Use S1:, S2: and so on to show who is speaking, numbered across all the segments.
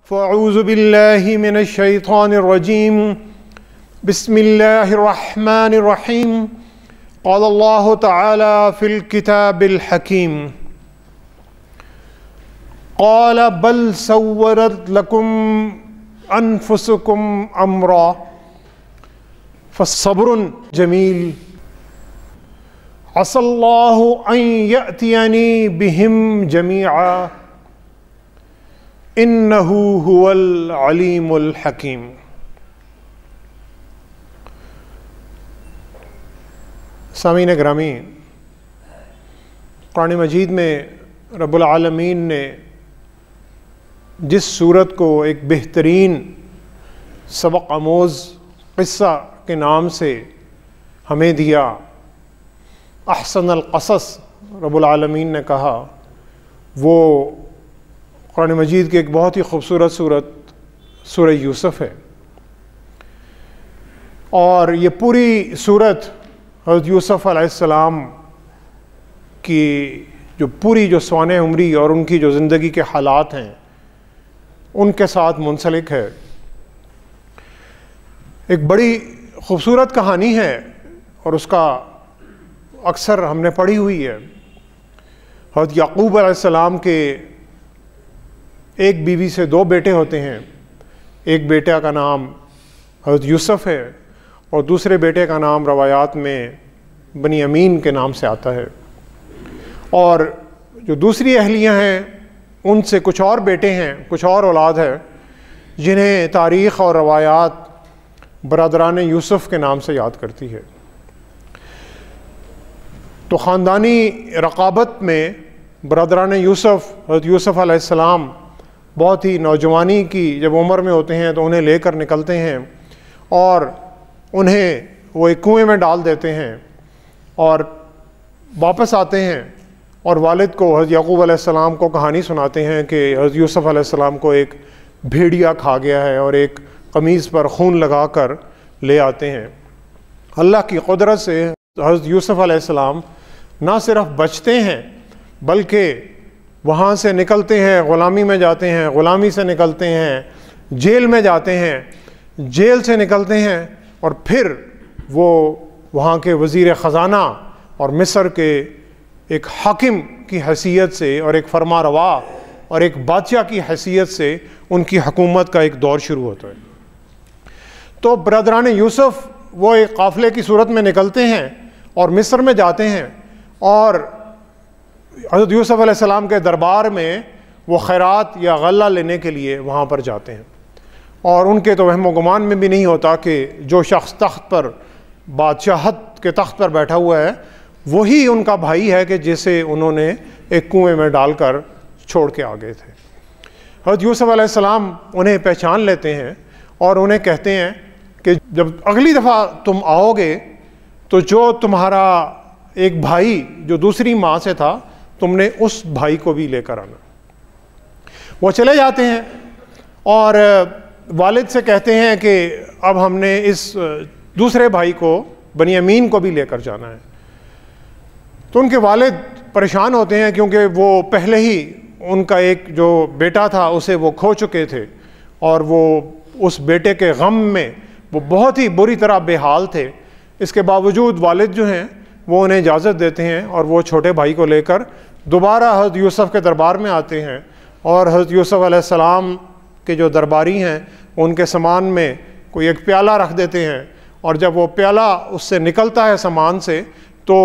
S1: فأعوذ بالله من الشيطان الرجيم بسم الله الرحمن الرحيم قال الله تعالى في الكتاب الحكيم قال بل سولت لكم أنفسكم أمرا فصبر جميل عسى الله أن يأتيني بهم جميعا إنه هو العليم الحكيم۔ سامعین گرامی، قرآن مجید میں رب العالمین نے جس صورت کو ایک بہترین سبق آموز قصہ کے نام سے ہمیں دیا، احسن القصص رب العالمین نے کہا، وہ قرآن مجید کی ایک بہت ہی خوبصورت صورت سورہ یوسف ہے۔ اور یہ پوری صورت حضرت یوسف علیہ السلام کی جو سوانح عمری اور ان کی جو زندگی کے حالات ہیں ان کے ساتھ منسلک ہے۔ ایک بڑی خوبصورت کہانی ہے اور اس کا اکثر ہم نے پڑھی ہوئی ہے۔ حضرت یعقوب علیہ السلام کے ایک بیوی سے دو بیٹے ہوتے ہیں، ایک بیٹا کا نام حضرت یوسف ہے اور دوسرے بیٹے کا نام روایات میں بنیامین کے نام سے آتا ہے۔ اور جو دوسری اہلیہ ہیں ان سے کچھ اور بیٹے ہیں، کچھ اور اولاد ہے، جنہیں تاریخ اور روایات برادران یوسف کے نام سے یاد کرتی ہے۔ تو خاندانی رقابت میں برادران یوسف، حضرت یوسف علیہ السلام بہت ہی نوجوانی کی جب عمر میں ہوتے ہیں تو انہیں لے کر نکلتے ہیں اور انہیں وہ ایک کنویں میں ڈال دیتے ہیں اور واپس آتے ہیں اور والد کو حضرت یعقوب علیہ السلام کو کہانی سناتے ہیں کہ حضرت یوسف علیہ السلام کو ایک بھیڑیا کھا گیا ہے، اور ایک قمیض پر خون لگا کر لے آتے ہیں۔ اللہ کی قدرت سے حضرت یوسف علیہ السلام نہ صرف بچتے ہیں بلکہ وہاں سے نکلتے ہیں، غلامی میں جاتے ہیں، غلامی سے نکلتے ہیں، جیل میں جاتے ہیں، جیل سے نکلتے ہیں اور پھر وہ وہاں کے وزیر خزانہ اور مصر کے ایک حاکم کی حیثیت سے اور ایک فرما روا اور ایک بادشاہ کی حیثیت سے ان کی حکومت کا ایک دور شروع ہوتا ہے۔ تو برادران یوسف وہ ایک قافلے کی صورت میں نکلتے ہیں اور مصر میں جاتے ہیں اور حضرت یوسف علیہ السلام کے دربار میں وہ خیرات یا غلہ لینے کے لیے وہاں پر جاتے ہیں، اور ان کے تو وہم و گمان میں بھی نہیں ہوتا کہ جو شخص تخت پر بادشاہت کے تخت پر بیٹھا ہوا ہے وہی ان کا بھائی ہے کہ جسے انہوں نے ایک کنویں میں ڈال کر چھوڑ کے آ گئے تھے۔ حضرت یوسف علیہ السلام انہیں پہچان لیتے ہیں اور انہیں کہتے ہیں کہ جب اگلی دفعہ تم آؤ گے تو جو تمہارا ایک بھائی جو دوسری ماں سے تھا تم نے اس بھائی کو بھی لے کر آنا۔ وہ چلے جاتے ہیں اور والد سے کہتے ہیں کہ اب ہم نے اس دوسرے بھائی کو بنیامین کو بھی لے کر جانا ہے۔ تو ان کے والد پریشان ہوتے ہیں کیونکہ وہ پہلے ہی ان کا ایک جو بیٹا تھا اسے وہ کھو چکے تھے اور وہ اس بیٹے کے غم میں وہ بہت ہی بری طرح بے حال تھے۔ اس کے باوجود والد جو ہیں وہ انہیں اجازت دیتے ہیں اور وہ چھوٹے بھائی کو لے کر دوبارہ حضرت یوسف کے دربار میں آتے ہیں، اور حضرت یوسف علیہ السلام کے جو درباری ہیں ان کے سامان میں کوئی ایک پیالہ رکھ دیتے ہیں، اور جب وہ پیالہ اس سے نکلتا ہے سامان سے تو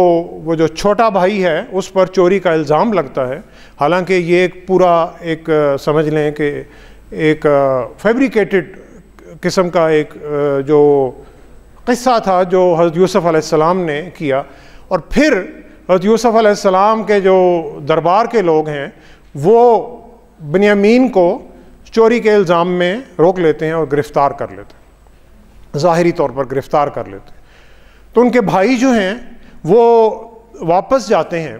S1: وہ جو چھوٹا بھائی ہے اس پر چوری کا الزام لگتا ہے، حالانکہ یہ ایک پورا ایک سمجھ لیں کہ ایک فیبریکیٹڈ قسم کا ایک جو قصہ تھا جو حضرت یوسف علیہ السلام نے کیا۔ اور پھر حضرت یوسف علیہ السلام کے جو دربار کے لوگ ہیں وہ بنیامین کو چوری کے الزام میں روک لیتے ہیں اور گرفتار کر لیتے ہیں، ظاہری طور پر گرفتار کر لیتے ہیں۔ تو ان کے بھائی جو ہیں وہ واپس جاتے ہیں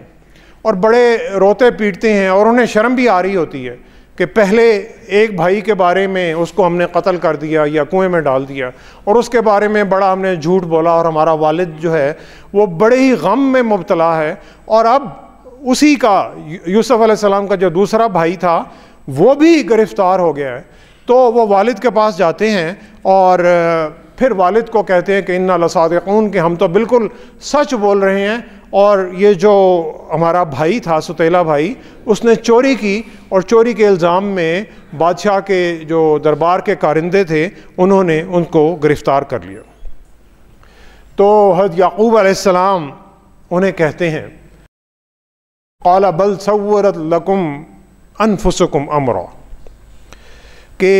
S1: اور بڑے روتے پیٹتے ہیں، اور انہیں شرم بھی آ رہی ہوتی ہے کہ پہلے ایک بھائی کے بارے میں اس کو ہم نے قتل کر دیا یا کنویں میں ڈال دیا، اور اس کے بارے میں بڑا ہم نے جھوٹ بولا، اور ہمارا والد جو ہے وہ بڑے ہی غم میں مبتلا ہے، اور اب اسی کا یوسف علیہ السلام کا جو دوسرا بھائی تھا وہ بھی گرفتار ہو گیا ہے۔ تو وہ والد کے پاس جاتے ہیں اور پھر والد کو کہتے ہیں کہ انا لصادقون، کہ ہم تو بالکل سچ بول رہے ہیں، اور یہ جو ہمارا بھائی تھا ستیلہ بھائی، اس نے چوری کی، اور چوری کے الزام میں بادشاہ کے جو دربار کے کارندے تھے انہوں نے ان کو گرفتار کر لیا۔ تو حضرت یعقوب علیہ السلام انہیں کہتے ہیں قال بل سورت لکم انفسکم امرا، کہ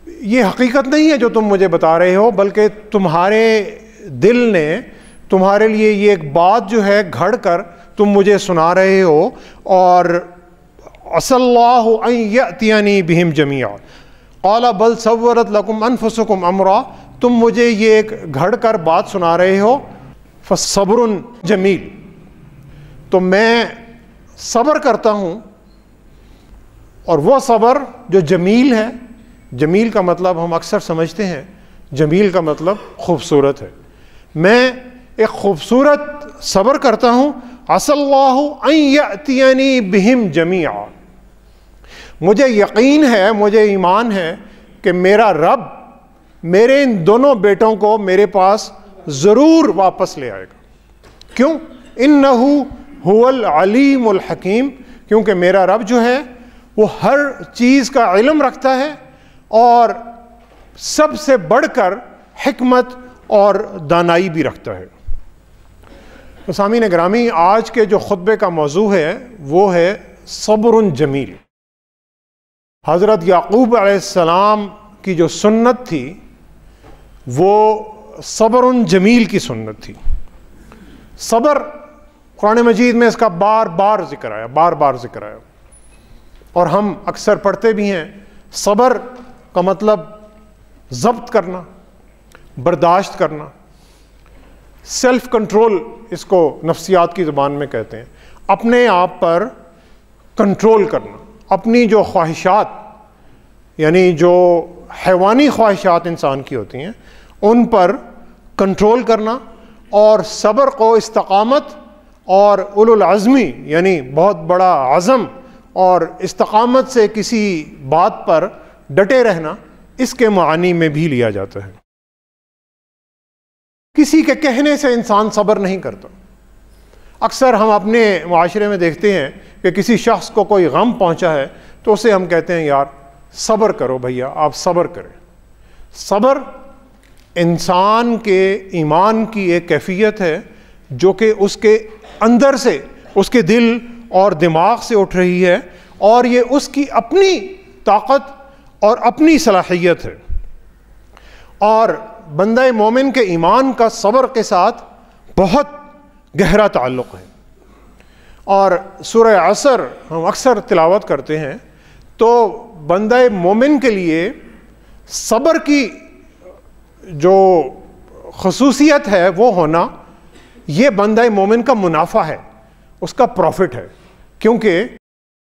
S1: یہ حقیقت نہیں ہے جو تم مجھے بتا رہے ہو، بلکہ تمہارے دل نے تمہارے لیے یہ ایک بات جو ہے گھڑ کر تم مجھے سنا رہے ہو، اور عسى اللہ ان یأتینی بہم جمیعا، قال بل سورت لکم انفسکم امرا، تم مجھے یہ ایک گھڑ کر بات سنا رہے ہو، فصبر جمیل، تو میں صبر کرتا ہوں، اور وہ صبر جو جمیل ہے، جمیل کا مطلب ہم اکثر سمجھتے ہیں، جمیل کا مطلب خوبصورت ہے، میں ایک خوبصورت صبر کرتا ہوں، عسى اللہ ان یأتینی بہم جمیعا، مجھے یقین ہے، مجھے ایمان ہے کہ میرا رب میرے ان دونوں بیٹوں کو میرے پاس ضرور واپس لے آئے گا۔ کیوں؟ انہ هو العلیم الحکیم، کیونکہ میرا رب جو ہے وہ ہر چیز کا علم رکھتا ہے، اور سب سے بڑھ کر حکمت اور دانائی بھی رکھتا ہے۔ سامعین گرامی، آج کے جو خطبے کا موضوع ہے وہ ہے صبر جمیل۔ حضرت یعقوب علیہ السلام کی جو سنت تھی وہ صبر جمیل کی سنت تھی۔ صبر قرآن مجید میں اس کا بار بار ذکر آیا، اور ہم اکثر پڑھتے بھی ہیں۔ صبر کا مطلب ضبط کرنا، برداشت کرنا، سیلف کنٹرول، اس کو نفسیات کی زبان میں کہتے ہیں، اپنے آپ پر کنٹرول کرنا، اپنی جو خواہشات، یعنی جو حیوانی خواہشات انسان کی ہوتی ہیں ان پر کنٹرول کرنا، اور صبر کو استقامت اور اولو العزمی، یعنی بہت بڑا عزم اور استقامت سے کسی بات پر ڈٹے رہنا، اس کے معنی میں بھی لیا جاتا ہے۔ کسی کے کہنے سے انسان صبر نہیں کرتا۔ اکثر ہم اپنے معاشرے میں دیکھتے ہیں کہ کسی شخص کو کوئی غم پہنچا ہے تو اسے ہم کہتے ہیں یار صبر کرو بھیا، آپ صبر کریں۔ صبر انسان کے ایمان کی ایک کیفیت ہے جو کہ اس کے اندر سے، اس کے دل اور دماغ سے اٹھ رہی ہے، اور یہ اس کی اپنی طاقت اور اپنی صلاحیت ہے، اور بندہ مومن کے ایمان کا صبر کے ساتھ بہت گہرا تعلق ہے۔ اور سورہ عصر ہم اکثر تلاوت کرتے ہیں، تو بندہ مومن کے لیے صبر کی جو خصوصیت ہے وہ ہونا، یہ بندہ مومن کا منافع ہے، اس کا پروفٹ ہے، کیونکہ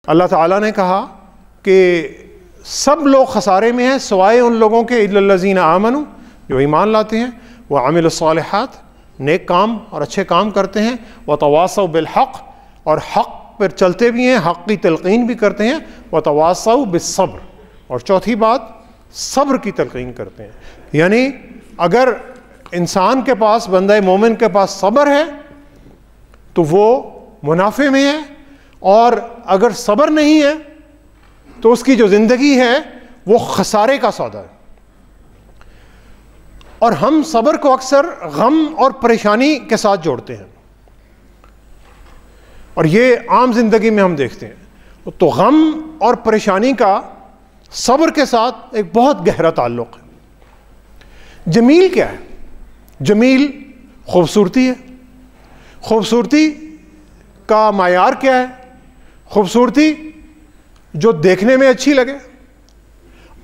S1: اللہ تعالیٰ نے کہا کہ سب لوگ خسارے میں ہیں سوائے ان لوگوں کے الا الذین آمنوا، جو ایمان لاتے ہیں، وعملوا الصالحات، نیک کام اور اچھے کام کرتے ہیں، وتواصوا بالحق، اور حق پر چلتے بھی ہیں، حق کی تلقین بھی کرتے ہیں، وتواصوا بالصبر، اور چوتھی بات صبر کی تلقین کرتے ہیں۔ یعنی اگر انسان کے پاس، بندہ مومن کے پاس صبر ہے تو وہ منافع میں ہے، اور اگر صبر نہیں ہے تو اس کی جو زندگی ہے وہ خسارے کا سودا ہے۔ اور ہم صبر کو اکثر غم اور پریشانی کے ساتھ جوڑتے ہیں، اور یہ عام زندگی میں ہم دیکھتے ہیں۔ تو غم اور پریشانی کا صبر کے ساتھ ایک بہت گہرا تعلق ہے۔ جمیل کیا ہے؟ جمیل خوبصورتی ہے۔ خوبصورتی کا معیار کیا ہے؟ خوبصورتی جو دیکھنے میں اچھی لگے،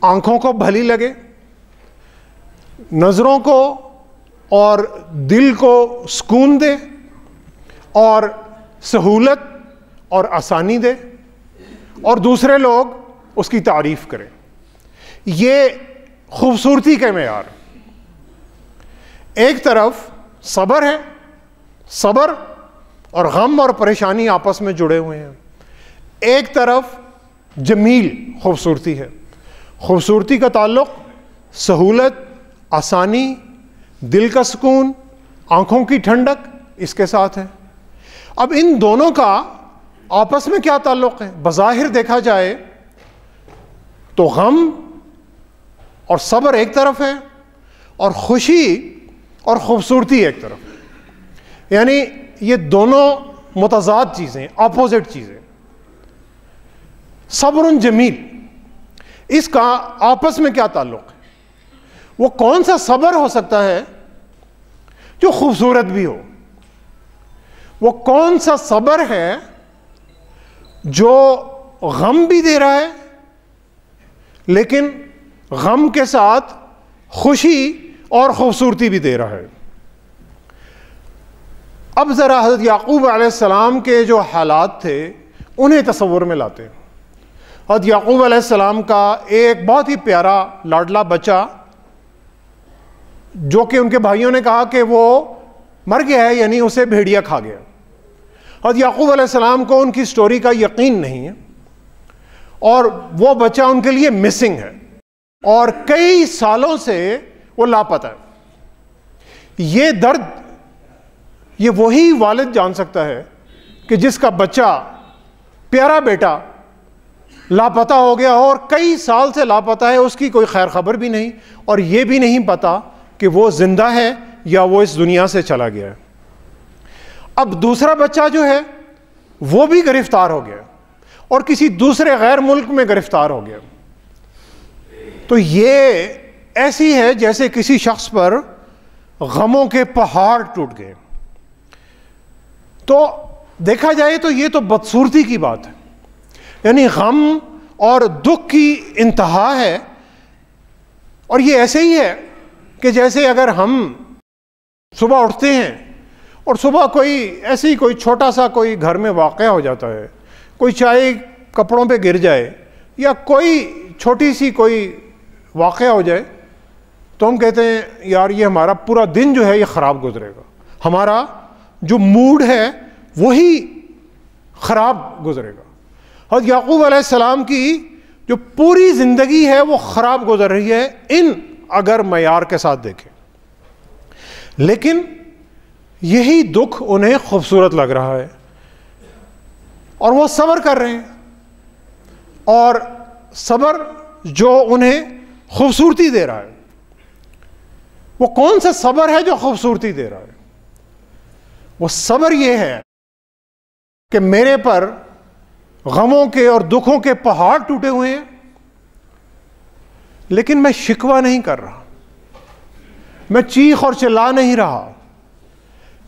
S1: آنکھوں کو بھلی لگے، نظروں کو اور دل کو سکون دے، اور سہولت اور آسانی دے، اور دوسرے لوگ اس کی تعریف کریں، یہ خوبصورتی کے معیار۔ ایک طرف صبر ہے، صبر اور غم اور پریشانی آپس میں جڑے ہوئے ہیں، ایک طرف جمیل خوبصورتی ہے۔ خوبصورتی کا تعلق سہولت، آسانی، دل کا سکون، آنکھوں کی ٹھنڈک اس کے ساتھ ہے۔ اب ان دونوں کا آپس میں کیا تعلق ہے؟ بظاہر دیکھا جائے تو غم اور صبر ایک طرف ہے اور خوشی اور خوبصورتی ایک طرف ہے، یعنی یہ دونوں متضاد چیزیں، اپوزٹ چیزیں۔ صبر جمیل، اس کا آپس میں کیا تعلق ہے؟ وہ کون سا صبر ہو سکتا ہے جو خوبصورت بھی ہو؟ وہ کون سا صبر ہے جو غم بھی دے رہا ہے لیکن غم کے ساتھ خوشی اور خوبصورتی بھی دے رہا ہے؟ اب ذرا حضرت یعقوب علیہ السلام کے جو حالات تھے انہیں تصور میں لاتے ہیں۔ حضرت یعقوب علیہ السلام کا ایک بہت ہی پیارا لاڈلا بچہ، جو کہ ان کے بھائیوں نے کہا کہ وہ مر گیا ہے، یعنی اسے بھیڑیا کھا گیا۔ حضرت یعقوب علیہ السلام کو ان کی سٹوری کا یقین نہیں ہے اور وہ بچہ ان کے لیے مسنگ ہے اور کئی سالوں سے وہ لاپتہ ہے۔ یہ درد یہ وہی والد جان سکتا ہے کہ جس کا بچہ، پیارا بیٹا لاپتہ ہو گیا اور کئی سال سے لاپتہ ہے، اس کی کوئی خیر خبر بھی نہیں اور یہ بھی نہیں پتا کہ وہ زندہ ہے یا وہ اس دنیا سے چلا گیا ہے۔ اب دوسرا بچہ جو ہے وہ بھی گرفتار ہو گیا اور کسی دوسرے غیر ملک میں گرفتار ہو گیا۔ تو یہ ایسی ہے جیسے کسی شخص پر غموں کے پہاڑ ٹوٹ گئے۔ تو دیکھا جائے تو یہ تو بدصورتی کی بات ہے، یعنی غم اور دکھ کی انتہا ہے۔ اور یہ ایسے ہی ہے کہ جیسے اگر ہم صبح اٹھتے ہیں اور صبح کوئی چھوٹا سا کوئی گھر میں واقعہ ہو جاتا ہے، کوئی چائے کپڑوں پہ گر جائے یا کوئی چھوٹی سی کوئی واقعہ ہو جائے تو ہم کہتے ہیں یار یہ ہمارا پورا دن جو ہے یہ خراب گزرے گا، ہمارا جو موڈ ہے وہی خراب گزرے گا۔ حضرت یعقوب علیہ السلام کی جو پوری زندگی ہے وہ خراب گزر رہی ہے ان اگر معیار کے ساتھ دیکھیں، لیکن یہی دکھ انہیں خوبصورت لگ رہا ہے اور وہ صبر کر رہے ہیں، اور صبر جو انہیں خوبصورتی دے رہا ہے، وہ کون سا صبر ہے جو خوبصورتی دے رہا ہے؟ وہ صبر یہ ہے کہ میرے پر غموں کے اور دکھوں کے پہاڑ ٹوٹے ہوئے ہیں لیکن میں شکوہ نہیں کر رہا، میں چیخ اور چلا نہیں رہا،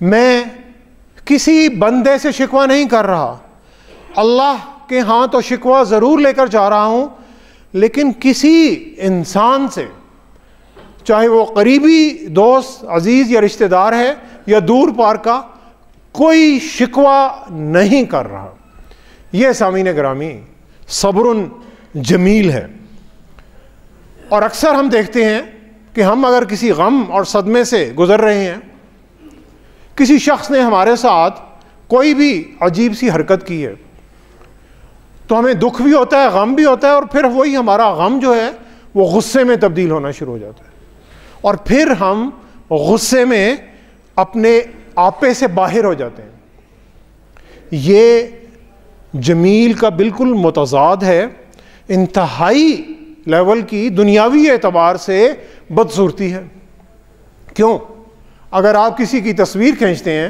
S1: میں کسی بندے سے شکوہ نہیں کر رہا، اللہ کے ہاں تو شکوہ ضرور لے کر جا رہا ہوں لیکن کسی انسان سے، چاہے وہ قریبی دوست، عزیز یا رشتہ دار ہے یا دور پار کا، کوئی شکوہ نہیں کر رہا۔ یہ سامعین گرامی صبر جمیل ہے۔ اور اکثر ہم دیکھتے ہیں کہ ہم اگر کسی غم اور صدمے سے گزر رہے ہیں، کسی شخص نے ہمارے ساتھ کوئی بھی عجیب سی حرکت کی ہے، تو ہمیں دکھ بھی ہوتا ہے، غم بھی ہوتا ہے، اور پھر وہی ہمارا غم جو ہے وہ غصے میں تبدیل ہونا شروع ہو جاتا ہے اور پھر ہم غصے میں اپنے آپے سے باہر ہو جاتے ہیں۔ یہ جمیل کا بالکل متضاد ہے، انتہائی لیول کی دنیاوی اعتبار سے بدصورتی ہے۔ کیوں؟ اگر آپ کسی کی تصویر کھینچتے ہیں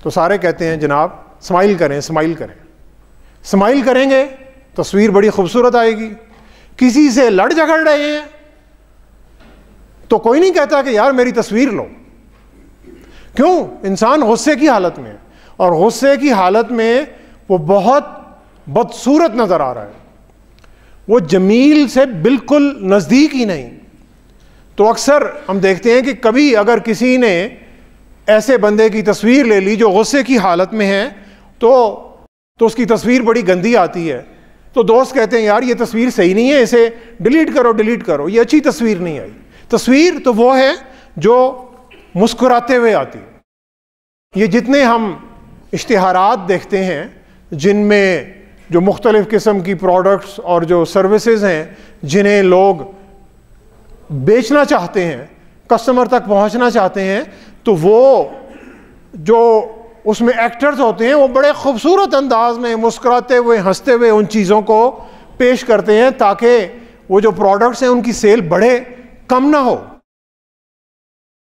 S1: تو سارے کہتے ہیں جناب اسمائل کریں، اسمائل کریں، اسمائل کریں گے تصویر بڑی خوبصورت آئے گی۔ کسی سے لڑ جھگڑ رہے ہیں تو کوئی نہیں کہتا کہ یار میری تصویر لو۔ کیوں؟ انسان غصے کی حالت میں ہے اور غصے کی حالت میں وہ بہت بدصورت نظر آ رہا ہے، وہ جمیل سے بالکل نزدیک ہی نہیں۔ تو اکثر ہم دیکھتے ہیں کہ کبھی اگر کسی نے ایسے بندے کی تصویر لے لی جو غصے کی حالت میں ہے تو اس کی تصویر بڑی گندی آتی ہے، تو دوست کہتے ہیں یار یہ تصویر صحیح نہیں ہے، اسے ڈیلیٹ کرو، ڈیلیٹ کرو، یہ اچھی تصویر نہیں آئی۔ تصویر تو وہ ہے جو مسکراتے ہوئے آتی ہے۔ یہ جتنے ہم اشتہارات دیکھتے ہیں جن میں جو مختلف قسم کی پروڈکٹس اور جو سروسز ہیں جنہیں لوگ بیچنا چاہتے ہیں، کسٹمر تک پہنچنا چاہتے ہیں، تو وہ جو اس میں ایکٹرز ہوتے ہیں وہ بڑے خوبصورت انداز میں مسکراتے ہوئے ہنستے ہوئے ان چیزوں کو پیش کرتے ہیں تاکہ وہ جو پروڈکٹس ہیں ان کی سیل بڑھے، کم نہ ہو۔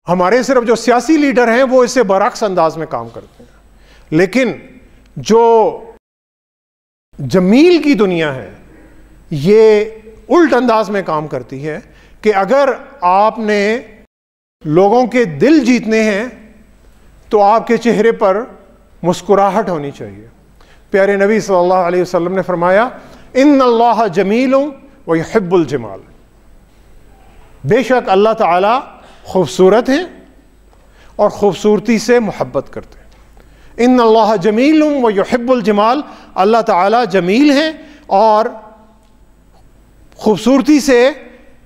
S1: ہمارے صرف جو سیاسی لیڈر ہیں وہ اس سے برعکس انداز میں کام کرتے ہیں، لیکن جو جمیل کی دنیا ہے یہ الٹ انداز میں کام کرتی ہے کہ اگر آپ نے لوگوں کے دل جیتنے ہیں تو آپ کے چہرے پر مسکراہٹ ہونی چاہیے۔ پیارے نبی صلی اللہ علیہ وسلم نے فرمایا ان اللہ جمیل ویحب الجمال، بے شک اللہ تعالی خوبصورت ہیں اور خوبصورتی سے محبت کرتے ہیں۔ ان اللہ جمیل ویحب الجمال، اللہ تعالی جمیل ہیں اور خوبصورتی سے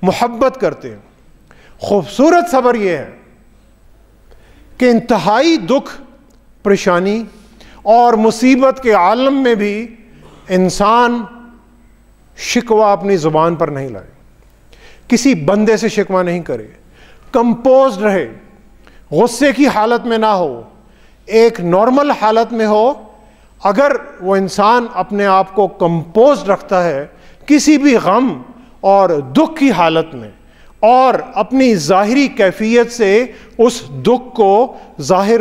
S1: محبت کرتے ہیں۔ خوبصورت صبر یہ ہے کہ انتہائی دکھ، پریشانی اور مصیبت کے عالم میں بھی انسان شکوہ اپنی زبان پر نہیں لائے، کسی بندے سے شکوہ نہیں کرے، کمپوزڈ رہے، غصے کی حالت میں نہ ہو، ایک نارمل حالت میں ہو۔ اگر وہ انسان اپنے آپ کو کمپوزڈ رکھتا ہے کسی بھی غم اور دکھ کی حالت میں اور اپنی ظاہری کیفیت سے اس دکھ کو ظاہر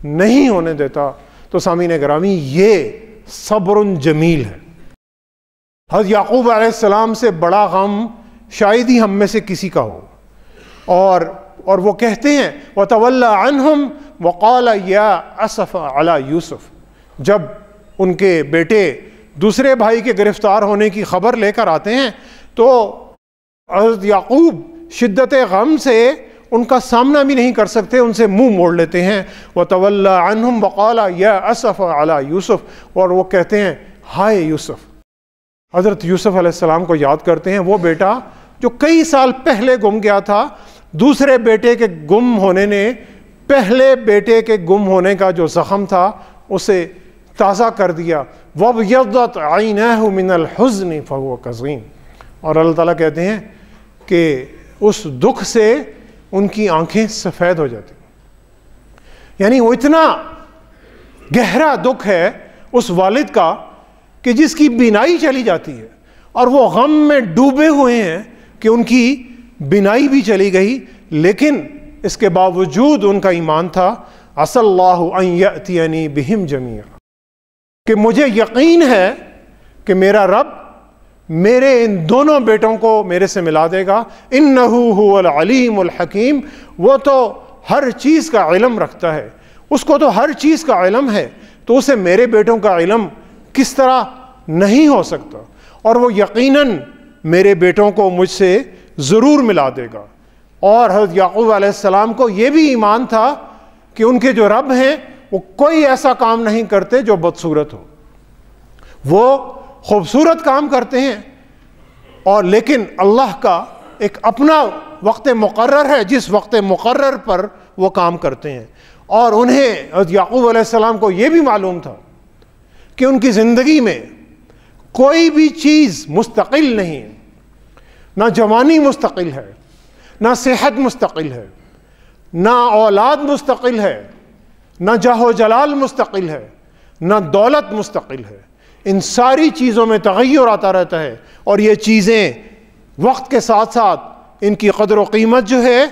S1: نہیں ہونے دیتا، تو سامعین گرامی یہ صبر جمیل ہے۔ حضرت یعقوب علیہ السلام سے بڑا غم شاید ہی ہم میں سے کسی کا ہو، اور وہ کہتے ہیں وَتَوَلَّى عَنْهُمْ وَقَالَ يَا أَسَفَ عَلَى یوسف، جب ان کے بیٹے دوسرے بھائی کے گرفتار ہونے کی خبر لے کر آتے ہیں تو حضرت یعقوب شدت غم سے ان کا سامنا بھی نہیں کر سکتے، ان سے منہ موڑ لیتے ہیں۔ وَتَوَلَّى عَنْهُمْ وَقَالَ يَا أَسَفَ عَلَى یوسف، اور وہ کہتے ہیں ہائے یوسف۔ حضرت یوسف علیہ السلام کو یاد کرتے ہیں، وہ بیٹا جو کئی سال پہلے گم گیا تھا، دوسرے بیٹے کے گم ہونے نے پہلے بیٹے کے گم ہونے کا جو زخم تھا اسے تازہ کر دیا۔ وَابْيَضَّتْ عَيْنَاهُ مِنَ الْحُزْنِ فَهُوَ كَظِيمٌ، اور اللہ تعالیٰ کہتے ہیں کہ اس دکھ سے ان کی آنکھیں سفید ہو جاتی، یعنی وہ اتنا گہرا دکھ ہے اس والد کا کہ جس کی بینائی چلی جاتی ہے، اور وہ غم میں ڈوبے ہوئے ہیں کہ ان کی بینائی بھی چلی گئی، لیکن اس کے باوجود ان کا ایمان تھا عَسَى اللَّهُ أَن يَأْتِيَنِي بِهِمْ جَمِيعًا، کہ مجھے یقین ہے کہ میرا رب میرے ان دونوں بیٹوں کو میرے سے ملا دے گا۔ إِنَّهُ هُوَ الْعَلِيمُ الْحَكِيمُ، وہ تو ہر چیز کا علم رکھتا ہے، اس کو تو ہر چیز کا علم ہے، تو اسے میرے بیٹوں کا علم کس طرح نہیں ہو سکتا، اور وہ یقیناً میرے بیٹوں کو مجھ سے ضرور ملا دے گا۔ اور حضرت یعقوب علیہ السلام کو یہ بھی ایمان تھا کہ ان کے جو رب ہیں وہ کوئی ایسا کام نہیں کرتے جو بدصورت ہو، وہ خوبصورت کام کرتے ہیں، اور لیکن اللہ کا ایک اپنا وقت مقرر ہے، جس وقت مقرر پر وہ کام کرتے ہیں۔ اور انہیں حضرت یعقوب علیہ السلام کو یہ بھی معلوم تھا کہ ان کی زندگی میں کوئی بھی چیز مستقل نہیں ہے، نہ جوانی مستقل ہے، نہ صحت مستقل ہے، نہ اولاد مستقل ہے، نہ جاہ و جلال مستقل ہے، نہ دولت مستقل ہے۔ ان ساری چیزوں میں تغیر آتا رہتا ہے، اور یہ چیزیں وقت کے ساتھ ساتھ ان کی قدر و قیمت جو ہے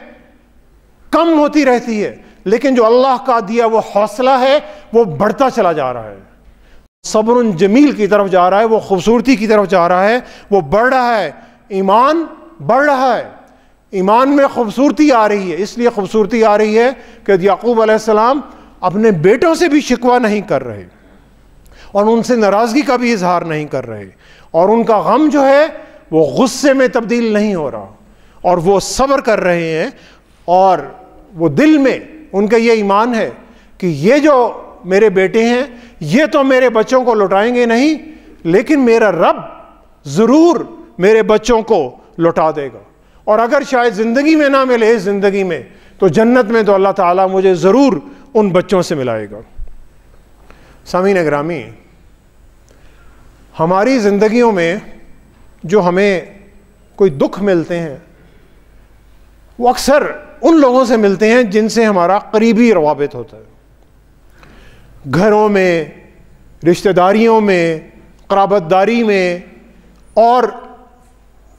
S1: کم ہوتی رہتی ہے، لیکن جو اللہ کا دیا وہ حوصلہ ہے وہ بڑھتا چلا جا رہا ہے، صبر جمیل کی طرف جا رہا ہے، وہ خوبصورتی کی طرف جا رہا ہے، وہ بڑھ رہا ہے، ایمان بڑھ رہا ہے، ایمان میں خوبصورتی آ رہی ہے۔ اس لیے خوبصورتی آ رہی ہے کہ یعقوب علیہ السلام اپنے بیٹوں سے بھی شکوہ نہیں کر رہے، اور ان سے ناراضگی کا بھی اظہار نہیں کر رہے، اور ان کا غم جو ہے وہ غصے میں تبدیل نہیں ہو رہا، اور وہ صبر کر رہے ہیں، اور وہ دل میں ان کا یہ ایمان ہے کہ یہ جو میرے بیٹے ہیں یہ تو میرے بچوں کو لوٹائیں گے نہیں، لیکن میرا رب ضرور میرے بچوں کو لوٹا دے گا، اور اگر شاید زندگی میں نہ ملے اس زندگی میں تو جنت میں تو اللہ تعالیٰ مجھے ضرور ان بچوں سے ملائے گا۔ سامعین گرامی، ہماری زندگیوں میں جو ہمیں کوئی دکھ ملتے ہیں وہ اکثر ان لوگوں سے ملتے ہیں جن سے ہمارا قریبی روابط ہوتا ہے، گھروں میں، رشتہ داریوں میں، قرابت داری میں، اور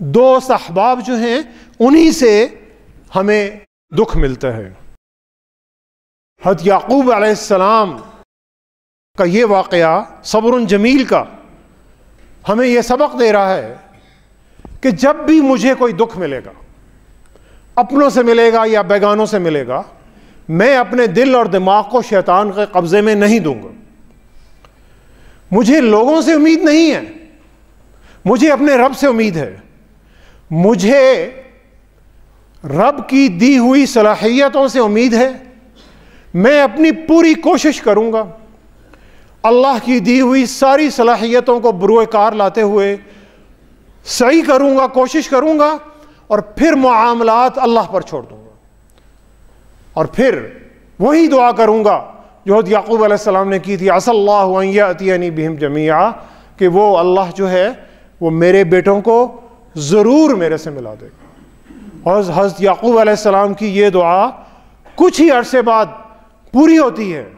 S1: دوست احباب جو ہیں انہی سے ہمیں دکھ ملتا ہے۔ حضرت یعقوب علیہ السلام کا یہ واقعہ صبر جمیل کا ہمیں یہ سبق دے رہا ہے کہ جب بھی مجھے کوئی دکھ ملے گا، اپنوں سے ملے گا یا بیگانوں سے ملے گا، میں اپنے دل اور دماغ کو شیطان کے قبضے میں نہیں دوں گا۔ مجھے لوگوں سے امید نہیں ہے، مجھے اپنے رب سے امید ہے۔ مجھے رب کی دی ہوئی صلاحیتوں سے امید ہے۔ میں اپنی پوری کوشش کروں گا اللہ کی دی ہوئی ساری صلاحیتوں کو بروئے کار لاتے ہوئے سعی کروں گا، کوشش کروں گا، اور پھر معاملات اللہ پر چھوڑ دوں گا، اور پھر وہی دعا کروں گا جو حضرت یعقوب علیہ السلام نے کی تھی، عسى اللہ ان یأتینی بہم جمیعا، کہ وہ اللہ جو ہے وہ میرے بیٹوں کو ضرور میرے سے ملا دے گا۔ اور حضرت یعقوب علیہ السلام کی یہ دعا کچھ ہی عرصے بعد پوری ہوتی ہے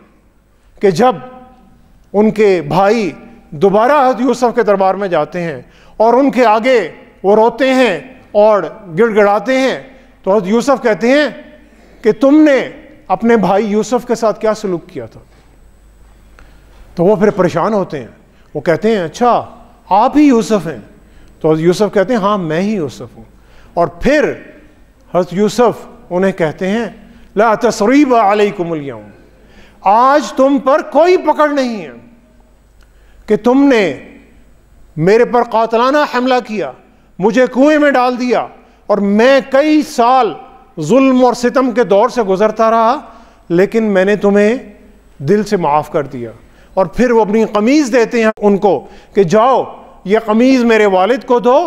S1: کہ جب ان کے بھائی دوبارہ حضرت یوسف کے دربار میں جاتے ہیں اور ان کے آگے وہ روتے ہیں اور گڑ گڑاتے ہیں، تو حضرت یوسف کہتے ہیں کہ تم نے اپنے بھائی یوسف کے ساتھ کیا سلوک کیا تھا؟ تو وہ پھر پریشان ہوتے ہیں، وہ کہتے ہیں اچھا آپ ہی یوسف ہیں؟ تو حضرت یوسف کہتے ہیں ہاں میں ہی یوسف ہوں۔ اور پھر حضرت یوسف انہیں کہتے ہیں لا تثریب علیکم اليوم، آج تم پر کوئی پکڑ نہیں ہے کہ تم نے میرے پر قاتلانہ حملہ کیا، مجھے کنویں میں ڈال دیا، اور میں کئی سال ظلم اور ستم کے دور سے گزرتا رہا، لیکن میں نے تمہیں دل سے معاف کر دیا۔ اور پھر وہ اپنی قمیض دیتے ہیں ان کو کہ جاؤ یہ قمیض میرے والد کو دو،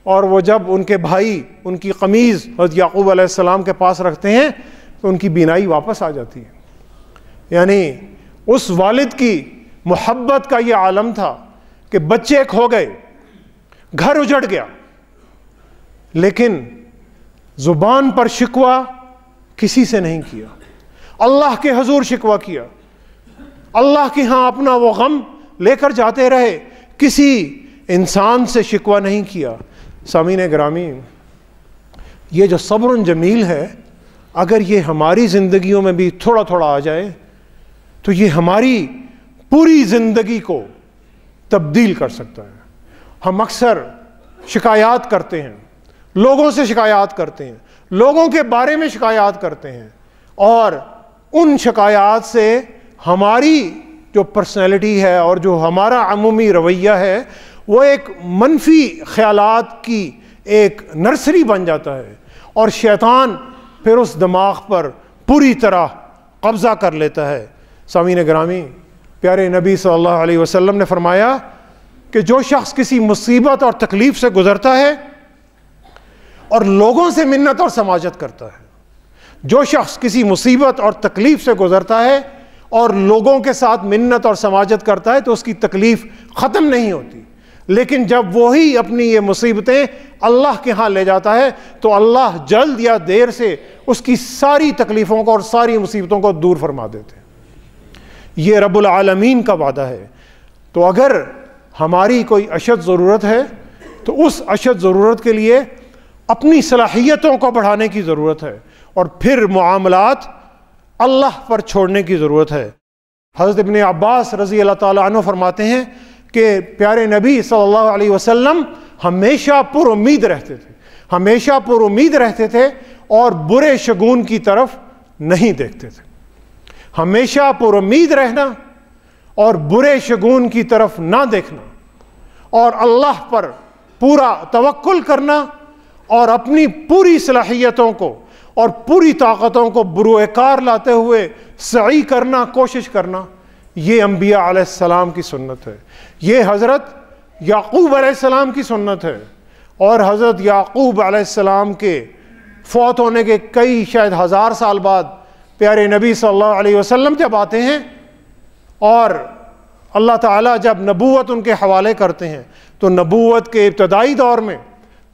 S1: اور وہ جب ان کے بھائی ان کی قمیض حضرت یعقوب علیہ السلام کے پاس رکھتے ہیں تو ان کی بینائی واپس آ جاتی ہے۔ یعنی اس والد کی محبت کا یہ عالم تھا کہ بچے کھو گئے، گھر اجڑ گیا، لیکن زبان پر شکوہ کسی سے نہیں کیا، اللہ کے حضور شکوہ کیا، اللہ کے ہاں اپنا وہ غم لے کر جاتے رہے، کسی انسان سے شکوہ نہیں کیا۔ سامعین گرامی، یہ جو صبر جمیل ہے، اگر یہ ہماری زندگیوں میں بھی تھوڑا تھوڑا آ جائے تو یہ ہماری پوری زندگی کو تبدیل کر سکتا ہے۔ ہم اکثر شکایات کرتے ہیں، لوگوں سے شکایات کرتے ہیں، لوگوں کے بارے میں شکایات کرتے ہیں، اور ان شکایات سے ہماری جو پرسنالٹی ہے اور جو ہمارا عمومی رویہ ہے وہ ایک منفی خیالات کی ایک نرسری بن جاتا ہے، اور شیطان پھر اس دماغ پر پوری طرح قبضہ کر لیتا ہے۔ سامعین گرامی، پیارے نبی صلی اللہ علیہ وسلم نے فرمایا کہ جو شخص کسی مصیبت اور تکلیف سے گزرتا ہے اور لوگوں سے منت اور سماجت کرتا ہے، جو شخص کسی مصیبت اور تکلیف سے گزرتا ہے اور لوگوں کے ساتھ منت اور سماجت کرتا ہے تو اس کی تکلیف ختم نہیں ہوتی، لیکن جب وہی اپنی یہ مصیبتیں اللہ کے ہاں لے جاتا ہے تو اللہ جلد یا دیر سے اس کی ساری تکلیفوں کو اور ساری مصیبتوں کو دور فرما دیتے ہیں۔ یہ رب العالمین کا وعدہ ہے۔ تو اگر ہماری کوئی اشد ضرورت ہے تو اس اشد ضرورت کے لیے اپنی صلاحیتوں کو بڑھانے کی ضرورت ہے، اور پھر معاملات اللہ پر چھوڑنے کی ضرورت ہے۔ حضرت ابن عباس رضی اللہ تعالیٰ عنہ فرماتے ہیں کہ پیارے نبی صلی اللہ علیہ وسلم ہمیشہ پر امید رہتے تھے، ہمیشہ پر امید رہتے تھے اور برے شگون کی طرف نہیں دیکھتے تھے۔ ہمیشہ پر امید رہنا اور برے شگون کی طرف نہ دیکھنا، اور اللہ پر پورا توکل کرنا، اور اپنی پوری صلاحیتوں کو اور پوری طاقتوں کو بروئے کار لاتے ہوئے سعی کرنا، کوشش کرنا، یہ انبیاء علیہ السلام کی سنت ہے۔ یہ حضرت یعقوب علیہ السلام کی سنت ہے، اور حضرت یعقوب علیہ السلام کے فوت ہونے کے کئی شاید 1000 سال بعد پیارے نبی صلی اللہ علیہ وسلم جب آتے ہیں اور اللہ تعالیٰ جب نبوت ان کے حوالے کرتے ہیں تو نبوت کے ابتدائی دور میں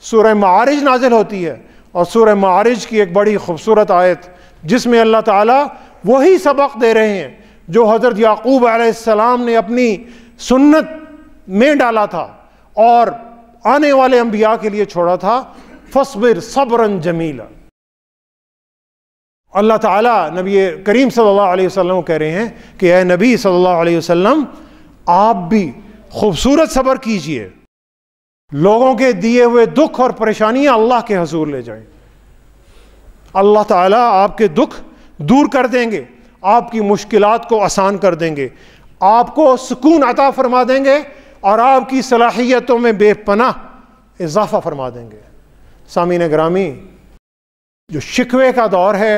S1: سورہ معارج نازل ہوتی ہے، اور سورہ معارج کی ایک بڑی خوبصورت آیت جس میں اللہ تعالیٰ وہی سبق دے رہے ہیں جو حضرت یعقوب علیہ السلام نے اپنی سنت میں ڈالا تھا اور آنے والے انبیاء کے لیے چھوڑا تھا، فاصبر صبرا جمیلا۔ اللہ تعالیٰ نبی کریم صلی اللہ علیہ وسلم کو کہہ رہے ہیں کہ اے نبی صلی اللہ علیہ وسلم آپ بھی خوبصورت صبر کیجئے، لوگوں کے دیے ہوئے دکھ اور پریشانیاں اللہ کے حضور لے جائیں، اللہ تعالیٰ آپ کے دکھ دور کر دیں گے، آپ کی مشکلات کو آسان کر دیں گے، آپ کو سکون عطا فرما دیں گے اور آپ کی صلاحیتوں میں بے پناہ اضافہ فرما دیں گے۔ سامعین گرامی، جو شکوے کا دور ہے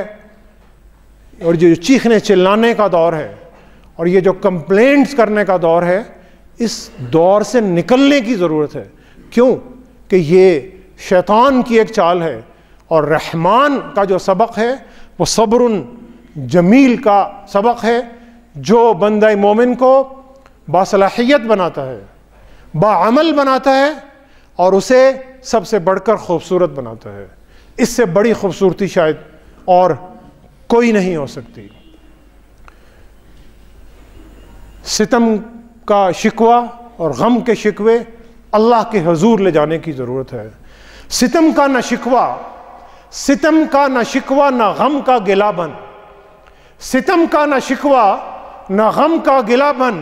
S1: اور جو چیخنے چلانے کا دور ہے اور یہ جو کمپلینٹس کرنے کا دور ہے، اس دور سے نکلنے کی ضرورت ہے۔ کیوں کہ یہ شیطان کی ایک چال ہے، اور رحمان کا جو سبق ہے وہ صبر جمیل کا سبق ہے، جو بندہ مومن کو باصلاحیت بناتا ہے، باعمل بناتا ہے اور اسے سب سے بڑھ کر خوبصورت بناتا ہے۔ اس سے بڑی خوبصورتی شاید اور کوئی نہیں ہو سکتی۔ ستم کا شکوہ اور غم کے شکوے اللہ کے حضور لے جانے کی ضرورت ہے۔ ستم کا نہ شکوہ، ستم کا نہ شکوہ نہ غم کا گلہ بن، ستم کا نہ شکوہ نہ غم کا گلہ بن،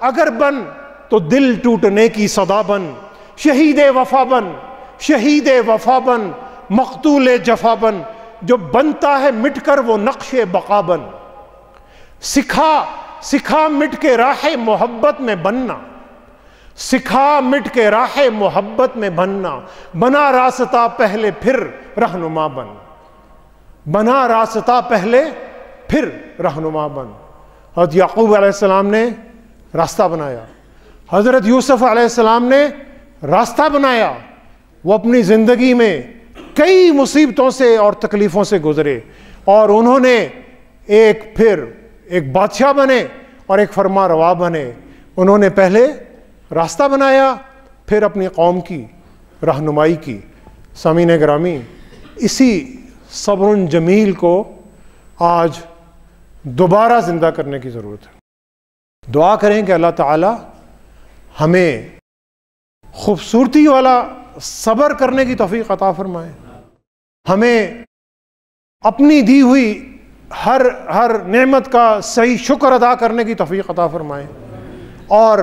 S1: اگر بن تو دل ٹوٹنے کی صدا بن، شہید وفا بن، شہید وفا بن، مقتول جفا بن، جو بنتا ہے مٹ کر وہ نقش بقا بن، سکھا مٹ کے راہ محبت میں بننا، سکھا مٹ کے راہ محبت میں بننا، بنا راستہ پہلے پھر رہنما بن، بنا راستہ پہلے پھر رہنما بن۔ حضرت یعقوب علیہ السلام نے راستہ بنایا، حضرت یوسف علیہ السلام نے راستہ بنایا، وہ اپنی زندگی میں کئی مصیبتوں سے اور تکلیفوں سے گزرے اور انہوں نے ایک بادشاہ بنے اور ایک فرما روا بنے۔ انہوں نے پہلے راستہ بنایا، پھر اپنی قوم کی رہنمائی کی۔ سامعین گرامی، اسی صبر جمیل کو آج دوبارہ زندہ کرنے کی ضرورت ہے۔ دعا کریں کہ اللہ تعالی ہمیں خوبصورتی والا صبر کرنے کی توفیق عطا فرمائے، ہمیں اپنی دی ہوئی ہر نعمت کا صحیح شکر ادا کرنے کی توفیق عطا فرمائے، اور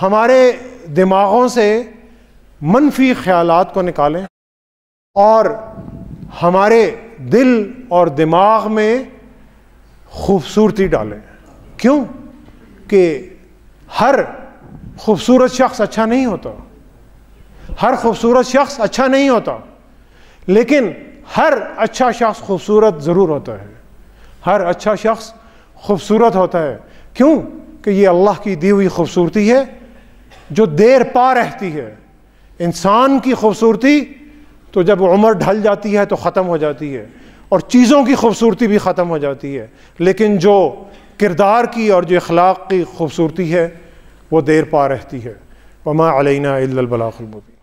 S1: ہمارے دماغوں سے منفی خیالات کو نکالیں اور ہمارے دل اور دماغ میں خوبصورتی ڈالیں۔ کیوں کہ ہر خوبصورت شخص اچھا نہیں ہوتا، ہر خوبصورت شخص اچھا نہیں ہوتا، لیکن ہر اچھا شخص خوبصورت ضرور ہوتا ہے، ہر اچھا شخص خوبصورت ہوتا ہے۔ کیوں کہ یہ اللہ کی دی ہوئی خوبصورتی ہے جو دیر پا رہتی ہے۔ انسان کی خوبصورتی تو جب عمر ڈھل جاتی ہے تو ختم ہو جاتی ہے، اور چیزوں کی خوبصورتی بھی ختم ہو جاتی ہے، لیکن جو کردار کی اور جو اخلاق کی خوبصورتی ہے وہ دیر پا رہتی ہے۔ وما علینا الا البلاغ المبین۔